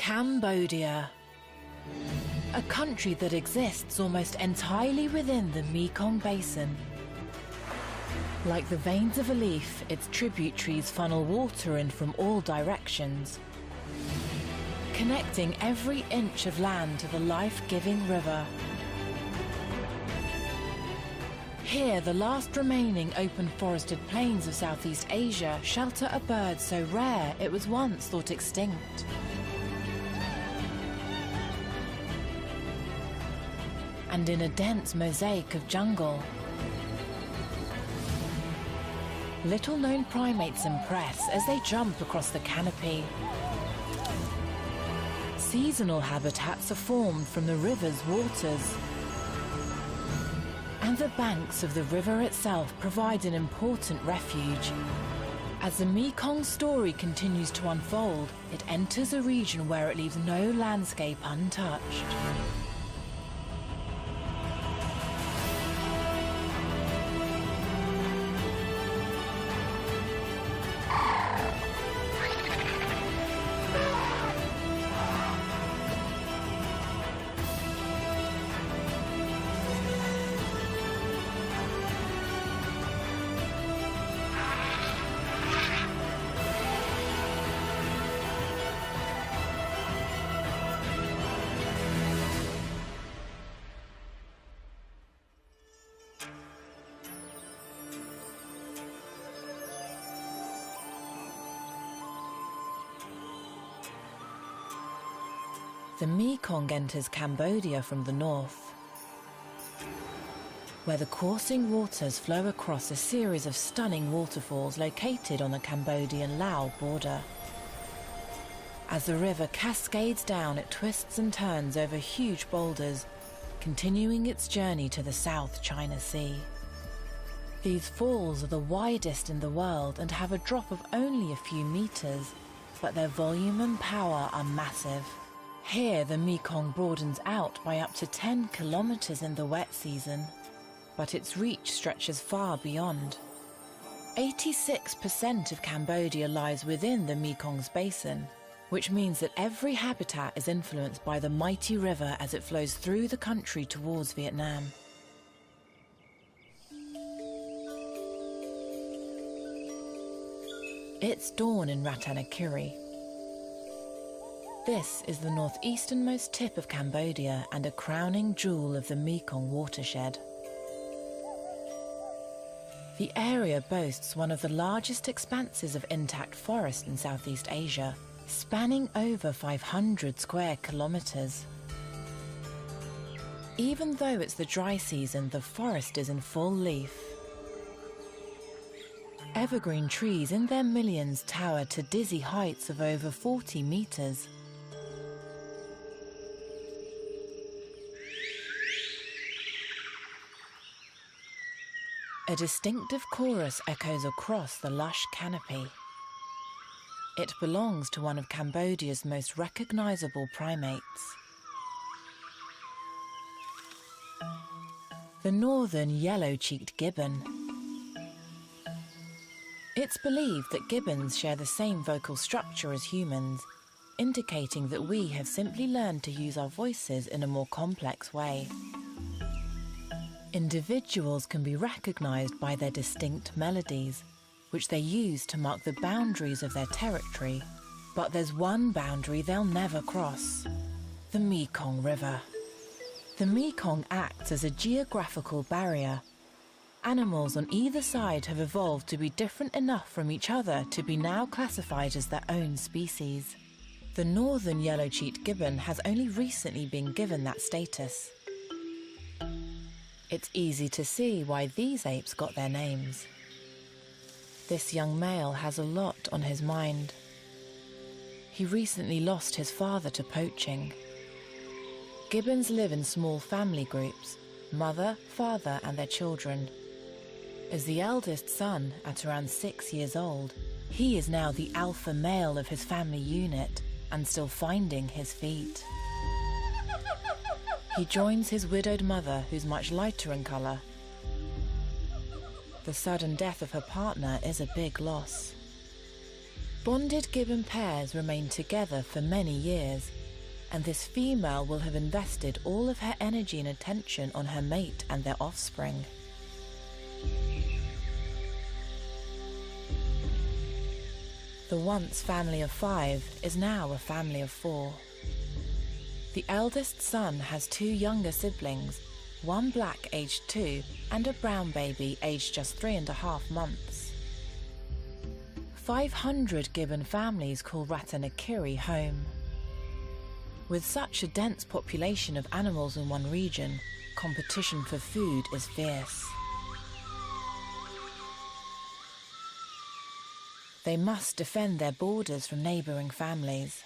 Cambodia. A country that exists almost entirely within the Mekong Basin. Like the veins of a leaf, its tributaries funnel water in from all directions, connecting every inch of land to the life-giving river. Here, the last remaining open forested plains of Southeast Asia shelter a bird so rare it was once thought extinct. And in a dense mosaic of jungle, little-known primates impress as they jump across the canopy. Seasonal habitats are formed from the river's waters, and the banks of the river itself provide an important refuge. As the Mekong story continues to unfold, it enters a region where it leaves no landscape untouched. The Mekong enters Cambodia from the north, where the coursing waters flow across a series of stunning waterfalls located on the Cambodian-Lao border. As the river cascades down, it twists and turns over huge boulders, continuing its journey to the South China Sea. These falls are the widest in the world and have a drop of only a few meters, but their volume and power are massive. Here, the Mekong broadens out by up to 10 kilometers in the wet season, but its reach stretches far beyond. 86% of Cambodia lies within the Mekong's basin, which means that every habitat is influenced by the mighty river as it flows through the country towards Vietnam. It's dawn in Ratanakiri. This is the northeasternmost tip of Cambodia and a crowning jewel of the Mekong watershed. The area boasts one of the largest expanses of intact forest in Southeast Asia, spanning over 500 square kilometers. Even though it's the dry season, the forest is in full leaf. Evergreen trees in their millions tower to dizzy heights of over 40 meters. A distinctive chorus echoes across the lush canopy. It belongs to one of Cambodia's most recognizable primates. The northern yellow-cheeked gibbon. It's believed that gibbons share the same vocal structure as humans, indicating that we have simply learned to use our voices in a more complex way. Individuals can be recognized by their distinct melodies, which they use to mark the boundaries of their territory. But there's one boundary they'll never cross: the Mekong River. The Mekong acts as a geographical barrier. Animals on either side have evolved to be different enough from each other to be now classified as their own species. The northern yellow-cheeked gibbon has only recently been given that status. It's easy to see why these apes got their names. This young male has a lot on his mind. He recently lost his father to poaching. Gibbons live in small family groups, mother, father, and their children. As the eldest son, at around 6 years old, he is now the alpha male of his family unit and still finding his feet. He joins his widowed mother, who's much lighter in colour. The sudden death of her partner is a big loss. Bonded gibbon pairs remain together for many years, and this female will have invested all of her energy and attention on her mate and their offspring. The once family of 5 is now a family of 4. The eldest son has 2 younger siblings, one black aged 2 and a brown baby aged just 3.5 months. 500 gibbon families call Ratanakiri home. With such a dense population of animals in one region, competition for food is fierce. They must defend their borders from neighbouring families.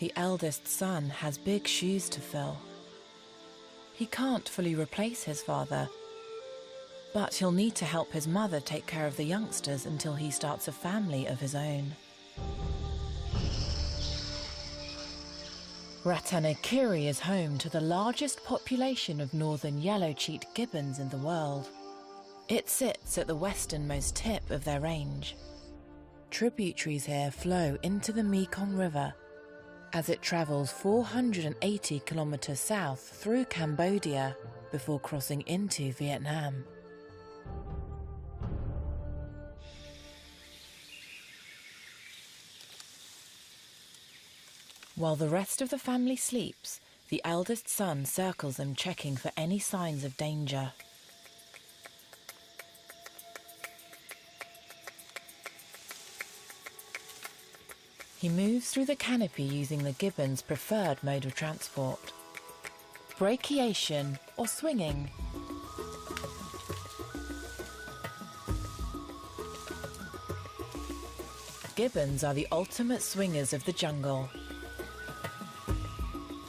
The eldest son has big shoes to fill. He can't fully replace his father, but he'll need to help his mother take care of the youngsters until he starts a family of his own. Ratanakiri is home to the largest population of northern yellow-cheeked gibbons in the world. It sits at the westernmost tip of their range. Tributaries here flow into the Mekong River as it travels 480 kilometers south through Cambodia before crossing into Vietnam. While the rest of the family sleeps, the eldest son circles them, checking for any signs of danger. He moves through the canopy using the gibbon's preferred mode of transport: brachiation or swinging. Gibbons are the ultimate swingers of the jungle.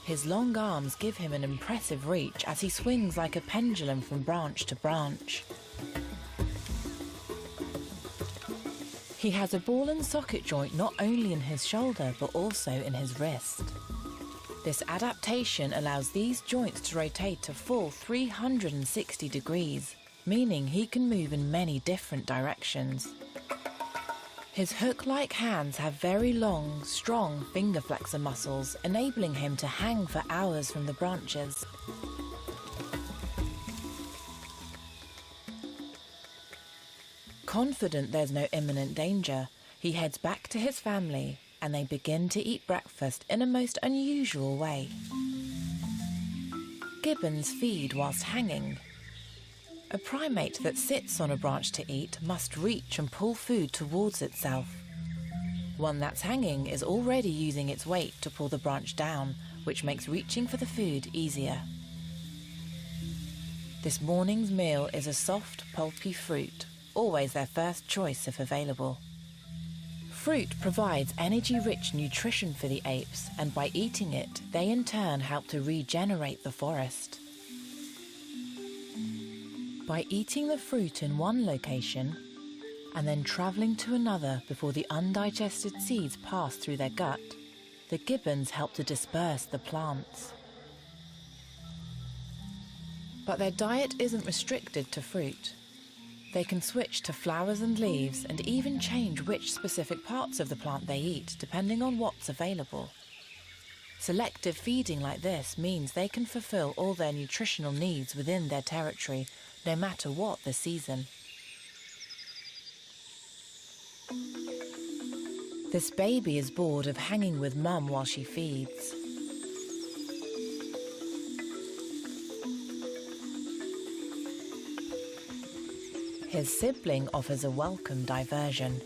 His long arms give him an impressive reach as he swings like a pendulum from branch to branch. He has a ball and socket joint not only in his shoulder but also in his wrist. This adaptation allows these joints to rotate a full 360 degrees, meaning he can move in many different directions. His hook-like hands have very long, strong finger flexor muscles, enabling him to hang for hours from the branches. Confident there's no imminent danger, he heads back to his family and they begin to eat breakfast in a most unusual way. Gibbons feed whilst hanging. A primate that sits on a branch to eat must reach and pull food towards itself. One that's hanging is already using its weight to pull the branch down, which makes reaching for the food easier. This morning's meal is a soft, pulpy fruit, always their first choice if available. Fruit provides energy-rich nutrition for the apes, and by eating it, they in turn help to regenerate the forest. By eating the fruit in one location and then travelling to another before the undigested seeds pass through their gut, the gibbons help to disperse the plants. But their diet isn't restricted to fruit. They can switch to flowers and leaves and even change which specific parts of the plant they eat depending on what's available. Selective feeding like this means they can fulfill all their nutritional needs within their territory, no matter what the season. This baby is bored of hanging with mum while she feeds. His sibling offers a welcome diversion.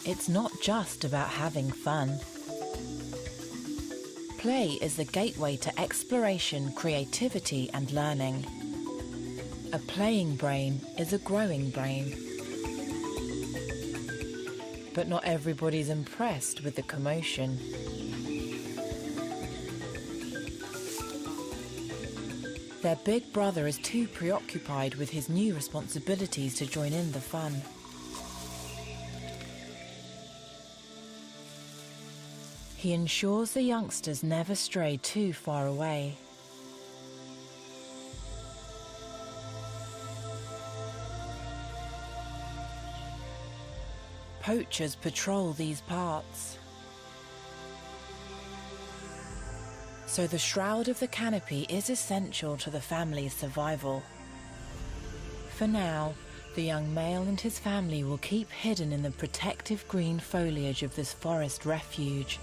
It's not just about having fun. Play is the gateway to exploration, creativity, and learning. A playing brain is a growing brain. But not everybody's impressed with the commotion. Their big brother is too preoccupied with his new responsibilities to join in the fun. He ensures the youngsters never stray too far away. Poachers patrol these parts. So the shroud of the canopy is essential to the family's survival. For now, the young male and his family will keep hidden in the protective green foliage of this forest refuge.